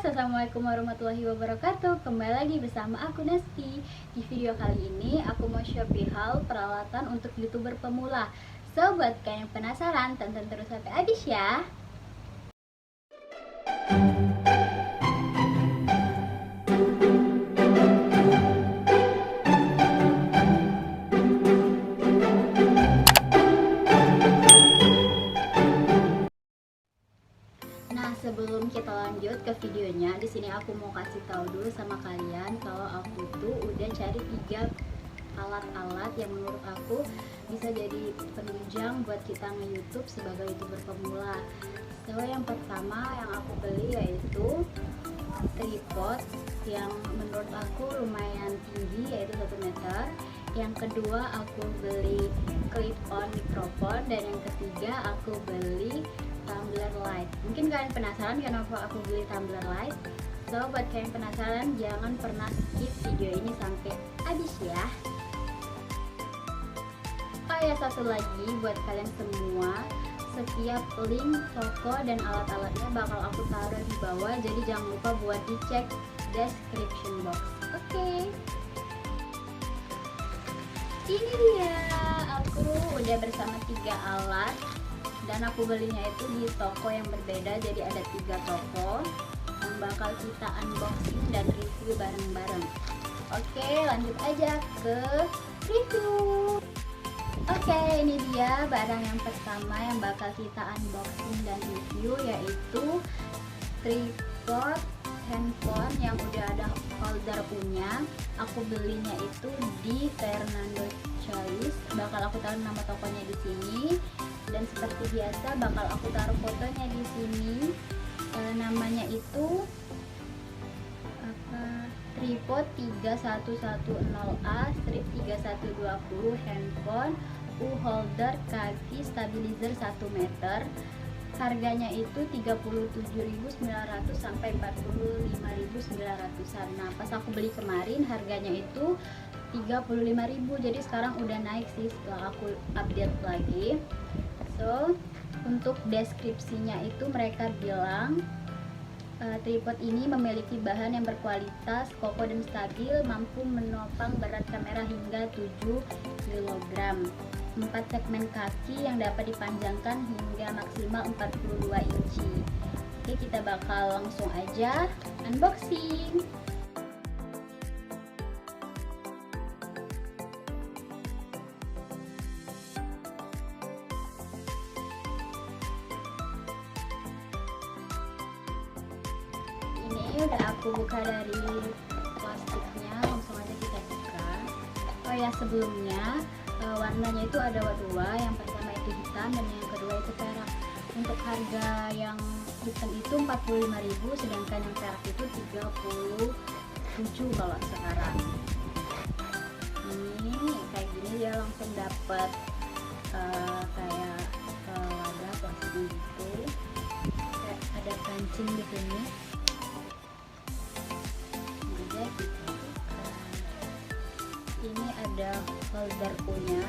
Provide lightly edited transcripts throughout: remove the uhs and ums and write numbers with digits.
Assalamualaikum warahmatullahi wabarakatuh. Kembali lagi bersama aku Nesti. Di video kali ini aku mau share perihal peralatan untuk YouTuber pemula. So, buat kalian yang penasaran, tonton terus sampai habis ya. Nah, sebelum kita lanjut ke videonya, di sini aku mau kasih tahu dulu sama kalian kalau aku tuh udah cari 3 alat-alat yang menurut aku bisa jadi penunjang buat kita nge-YouTube sebagai YouTuber pemula. So, yang pertama yang aku beli yaitu tripod yang menurut aku lumayan tinggi, yaitu 1 meter. Yang kedua aku beli clip-on mikrofon, dan yang ketiga aku beli tumbler light. Mungkin kalian penasaran kenapa aku beli tumbler light. So, buat kalian penasaran, jangan pernah skip video ini sampai habis ya. Oh ya, satu lagi buat kalian semua, setiap link toko dan alat-alatnya bakal aku taruh di bawah, jadi jangan lupa buat dicek description box. Oke. Ini dia, aku udah bersama 3 alat dan aku belinya itu di toko yang berbeda, jadi ada 3 toko yang bakal kita unboxing dan review bareng-bareng. Oke, lanjut aja ke review. Oke, ini dia barang yang pertama yang bakal kita unboxing dan review, yaitu tripod handphone yang udah ada holder punya. Aku belinya itu di Fernando Choice. Bakal aku taruh nama tokonya di sini, dan seperti biasa bakal aku taruh fotonya di sini. Namanya itu tripod 3110A strip 3120 handphone holder kaki stabilizer 1 meter. Harganya itu 37.900 sampai 45.900-an. Nah, pas aku beli kemarin harganya itu 35.000, jadi sekarang udah naik sih setelah aku update lagi. So, untuk deskripsinya itu mereka bilang tripod ini memiliki bahan yang berkualitas, kokoh dan stabil, mampu menopang berat kamera hingga 7 kg. 4 segmen kaki yang dapat dipanjangkan hingga maksimal 42 inci. Oke, kita bakal langsung aja unboxing. Ini udah aku buka dari plastiknya, langsung aja kita buka. Oh ya, sebelumnya warnanya itu ada 2, yang pertama itu hitam dan yang kedua itu perak. Untuk harga yang hitam itu 45.000, sedangkan yang perak itu 37 kalau sekarang. Ini kayak gini, dia langsung dapat kayak wadah plastik gitu, kayak ada kancing di sini. Ini ada holder punya.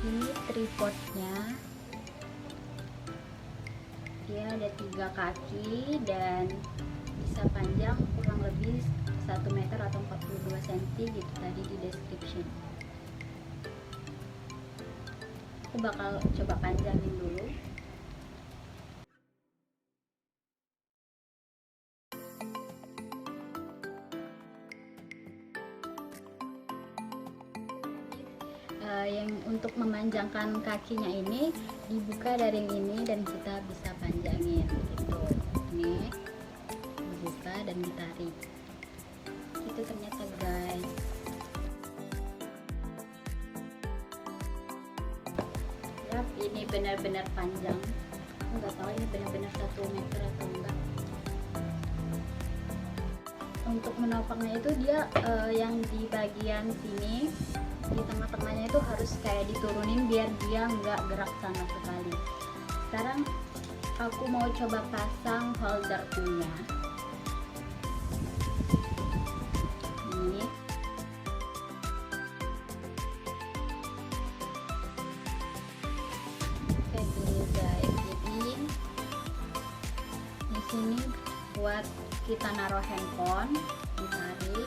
Ini tripodnya, dia ada 3 kaki dan bisa panjang kurang lebih 1 meter atau 42 cm gitu tadi di description. Aku bakal coba panjangin dulu. Yang untuk memanjangkan kakinya ini dibuka dari ini dan kita bisa panjangin gitu. Ini dibuka dan ditarik. Itu ternyata guys. Ini benar-benar panjang. Nggak tahu ini benar-benar 1 meter atau enggak. Untuk menopangnya itu dia yang di bagian sini, di tengah-tengahnya itu harus kayak diturunin biar dia nggak gerak sama sekali. Sekarang aku mau coba pasang holder punya. Ini kita naruh handphone, ditarik.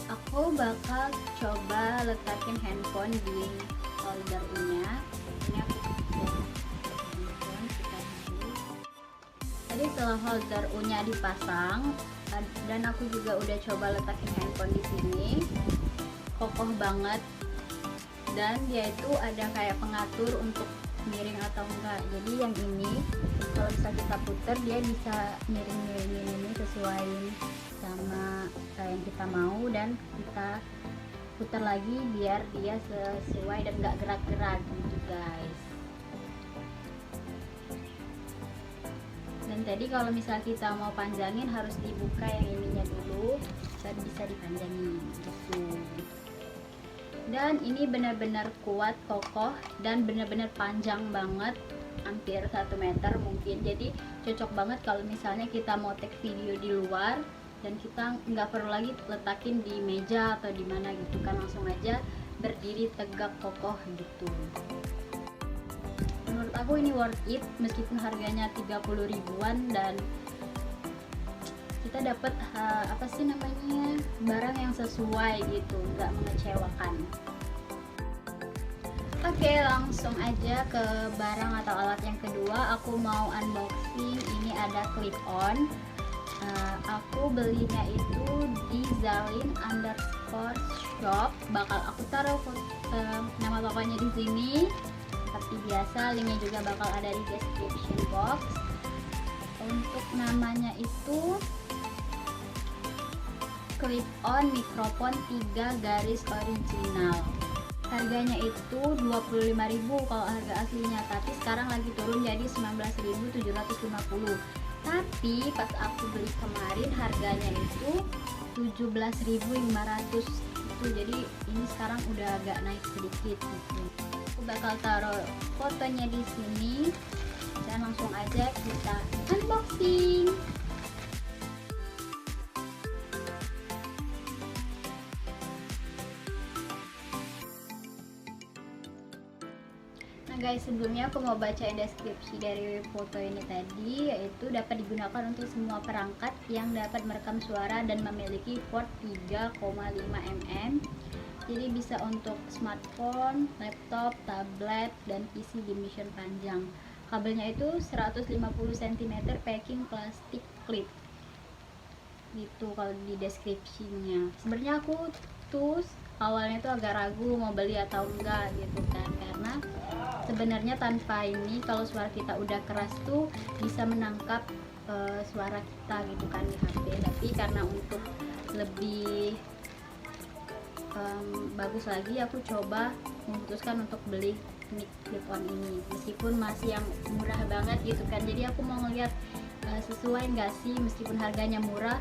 Aku bakal coba letakin handphone di holder U-nya. Ini aku handphone, kita tarik. Tadi setelah holder U-nya dipasang dan aku juga udah coba letakin handphone di sini, kokoh banget, dan dia itu ada kayak pengatur untuk miring atau enggak. Jadi yang ini kalau bisa kita putar, dia bisa miring-miringin ini sesuai sama yang kita mau, dan kita putar lagi biar dia sesuai dan enggak gerak-gerak gitu guys. Dan tadi kalau misal kita mau panjangin harus dibuka yang ininya dulu baru bisa dipanjangin gitu. Dan ini benar-benar kuat, kokoh, dan benar-benar panjang banget, hampir 1 meter mungkin. Jadi cocok banget kalau misalnya kita mau take video di luar dan kita nggak perlu lagi letakin di meja atau di mana gitu kan, langsung aja berdiri tegak kokoh gitu. Menurut aku ini worth it meskipun harganya 30 ribuan, dan kita dapat barang yang sesuai gitu, nggak mengecewakan. Oke, langsung aja ke barang atau alat yang kedua. Aku mau unboxing. Ini ada clip on. Aku belinya itu di Zalin_shop. Bakal aku taruh nama tokonya di sini seperti biasa. Linknya juga bakal ada di description box. Untuk namanya itu clip on mikrofon 3 garis original. Harganya itu 25.000 kalau harga aslinya, tapi sekarang lagi turun jadi 19.750. Tapi pas aku beli kemarin harganya itu 17.500 itu, jadi ini sekarang udah agak naik sedikit gitu. Aku bakal taruh fotonya di sini dan langsung aja kita unboxing. Nah guys, sebelumnya aku mau bacain deskripsi dari foto ini tadi, yaitu dapat digunakan untuk semua perangkat yang dapat merekam suara dan memiliki port 3,5 mm. Jadi bisa untuk smartphone, laptop, tablet, dan PC dimension panjang. Kabelnya itu 150 cm packing plastik clip. Gitu kalau di deskripsinya. Sebenarnya aku tuh awalnya tuh agak ragu mau beli atau enggak gitu kan, karena sebenarnya tanpa ini kalau suara kita udah keras tuh bisa menangkap suara kita gitu kan di HP. Tapi karena untuk lebih bagus lagi, aku coba memutuskan untuk beli mic clip-on ini meskipun masih yang murah banget gitu kan. Jadi aku mau ngeliat sesuai nggak sih, meskipun harganya murah,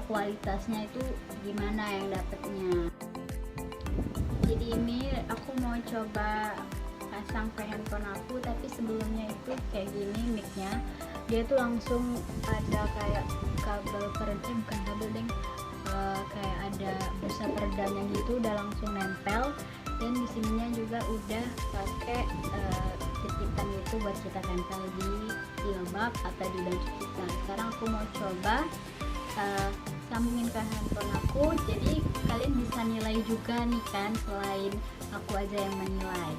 kualitasnya itu gimana yang dapetnya. Jadi ini aku mau coba pasang ke handphone aku, tapi sebelumnya itu kayak gini micnya, dia tuh langsung ada kayak kabel peredam, bukan kabel deng, kayak ada busa peredamnya gitu, udah langsung nempel. Dan di sininya juga udah pakai titipan itu buat kita tempel di jilbab atau di baju kita. Sekarang aku mau coba sambungin ke handphone aku, jadi kalian bisa nilai juga nih kan, selain aku aja yang menilai.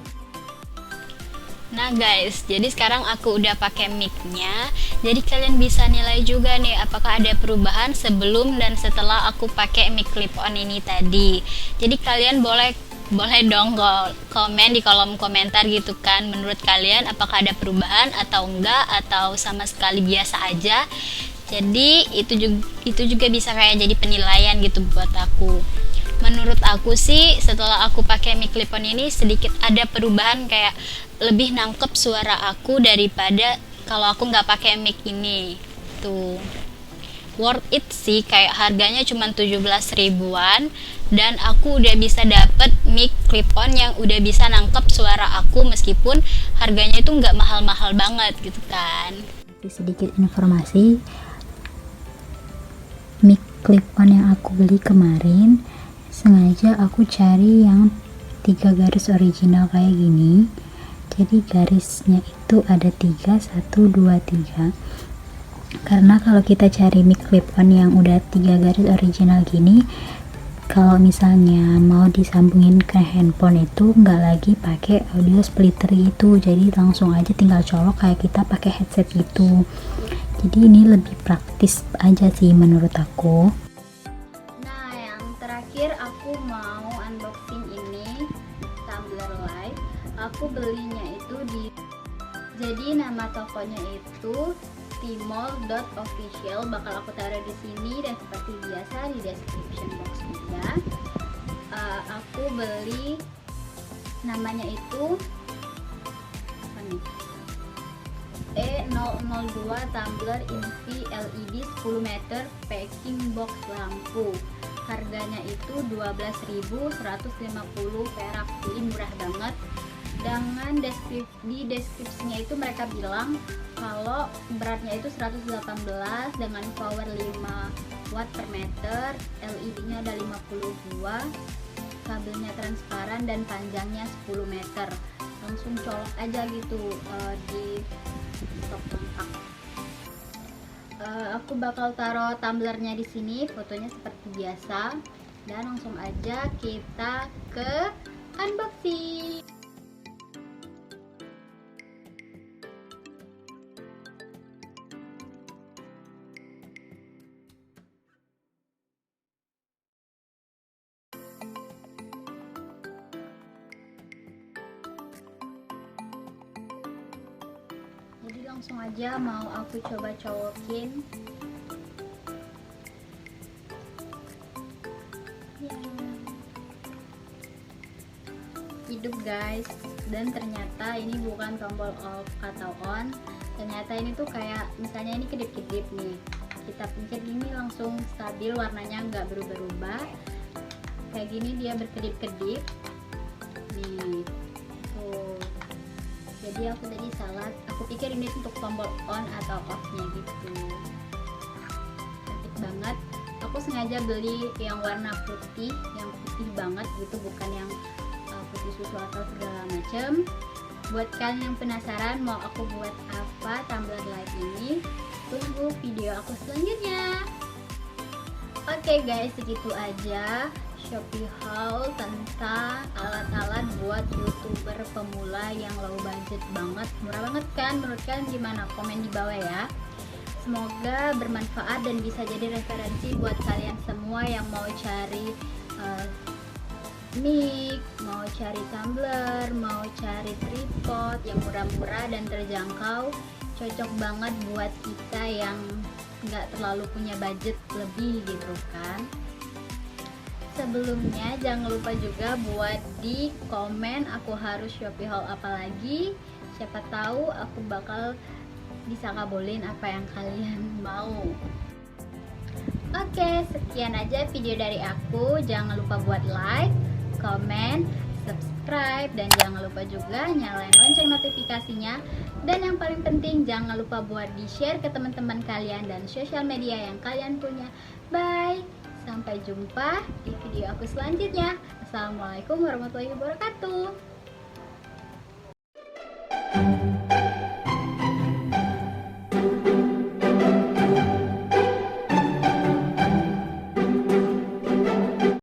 Nah guys, jadi sekarang aku udah pakai mic-nya, jadi kalian bisa nilai juga nih apakah ada perubahan sebelum dan setelah aku pakai mic clip-on ini tadi. Jadi kalian boleh dong komen di kolom komentar gitu kan, menurut kalian apakah ada perubahan atau enggak, atau sama sekali biasa aja. Jadi itu juga bisa kayak jadi penilaian gitu buat aku. Menurut aku sih setelah aku pakai mic clip-on ini sedikit ada perubahan, kayak lebih nangkep suara aku daripada kalau aku nggak pakai mic ini. Tuh, worth it sih, kayak harganya cuma 17 ribuan dan aku udah bisa dapet mic clip-on yang udah bisa nangkep suara aku meskipun harganya itu nggak mahal-mahal banget gitu kan. Sedikit informasi, mic clip-on yang aku beli kemarin sengaja aku cari yang 3 garis original kayak gini. Jadi garisnya itu ada 3, 1, 2, 3. Karena kalau kita cari mic clip-on yang udah 3 garis original gini, kalau misalnya mau disambungin ke handphone itu nggak lagi pakai audio splitter gitu, jadi langsung aja tinggal colok kayak kita pakai headset gitu. Jadi ini lebih praktis aja sih menurut aku. Nah, yang terakhir aku mau unboxing ini tumbler light. Aku belinya itu jadi nama tokonya itu tmall.official. Bakal aku taruh di sini dan seperti biasa di description box juga. Aku beli namanya itu apa nih? E002 tumbler Infi LED 10 meter packing box lampu. Harganya itu 12.150 perak, jadi murah banget. Dengan di deskripsinya itu mereka bilang kalau beratnya itu 118 dengan power 5 watt per meter, LED-nya ada 52, kabelnya transparan dan panjangnya 10 meter. Langsung colok aja gitu di stok lengkap. Aku bakal taruh tumblernya di sini, fotonya seperti biasa, dan langsung aja kita ke unboxing. Jadi langsung aja mau aku coba colokin. Ya. Hidup guys, dan ternyata ini bukan tombol off atau on. Ternyata ini tuh kayak misalnya ini kedip-kedip nih, kita pencet gini langsung stabil, warnanya nggak berubah-ubah. Kayak gini dia berkedip-kedip nih tuh. Jadi aku tadi salah, aku pikir ini untuk tombol on atau off nya gitu. Cantik banget. Aku sengaja beli yang warna putih, yang putih banget gitu, bukan yang putih susu atau segala macam. Buat kalian yang penasaran mau aku buat apa tumbler light ini, tunggu video aku selanjutnya. Oke guys, segitu aja Shopee haul tentang alat-alat buat youtuber pemula yang low budget banget. Murah banget kan? Menurut kalian gimana? Komen di bawah ya. Semoga bermanfaat dan bisa jadi referensi buat kalian semua yang mau cari mic, mau cari tumbler, mau cari tripod yang murah-murah dan terjangkau. Cocok banget buat kita yang nggak terlalu punya budget lebih gitu kan. Sebelumnya jangan lupa juga buat di komen aku harus Shopee haul apa lagi. Siapa tahu aku bakal bisa ngabulin apa yang kalian mau. Oke, sekian aja video dari aku. Jangan lupa buat like, komen, subscribe, dan jangan lupa juga nyalain lonceng notifikasinya. Dan yang paling penting jangan lupa buat di share ke teman-teman kalian dan sosial media yang kalian punya. Bye, sampai jumpa di video aku selanjutnya. Assalamualaikum warahmatullahi wabarakatuh.